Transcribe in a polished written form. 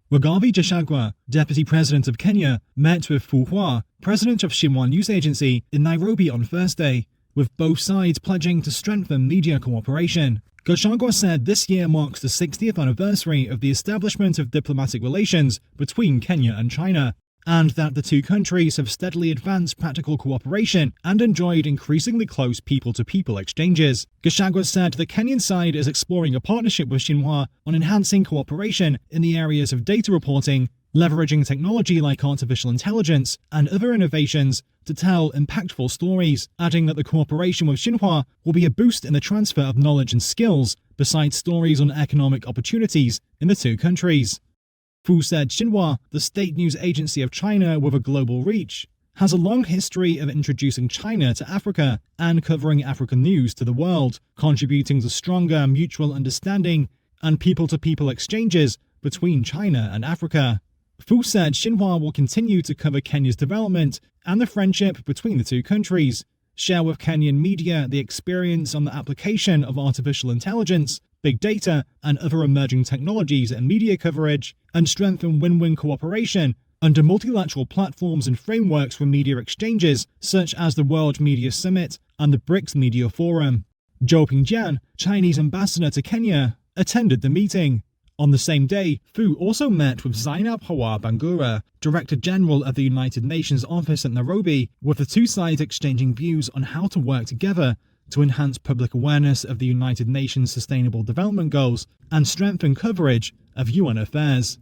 Rigathi Gachagua, Deputy President of Kenya, met with Fu Hua, President of Xinhua News Agency, in Nairobi on Thursday, with both sides pledging to strengthen media cooperation. Gachagua said this year marks the 60th anniversary of the establishment of diplomatic relations between Kenya and China, and that the two countries have steadily advanced practical cooperation and enjoyed increasingly close people-to-people exchanges. Gachagua said the Kenyan side is exploring a partnership with Xinhua on enhancing cooperation in the areas of data reporting, leveraging technology like artificial intelligence and other innovations to tell impactful stories, adding that the cooperation with Xinhua will be a boost in the transfer of knowledge and skills, besides stories on economic opportunities in the two countries. Fu said Xinhua, the state news agency of China with a global reach, has a long history of introducing China to Africa and covering African news to the world, contributing to stronger mutual understanding and people-to-people exchanges between China and Africa. Fu said Xinhua will continue to cover Kenya's development and the friendship between the two countries, share with Kenyan media the experience on the application of artificial intelligence, big data, and other emerging technologies in media coverage, and strengthen win-win cooperation under multilateral platforms and frameworks for media exchanges such as the World Media Summit and the BRICS Media Forum. Zhou Pingjian, Chinese ambassador to Kenya, attended the meeting. On the same day, Fu also met with Zainab Hawa Bangura, Director General of the United Nations Office at Nairobi, with the two sides exchanging views on how to work together to enhance public awareness of the United Nations Sustainable Development Goals and strengthen coverage of UN affairs.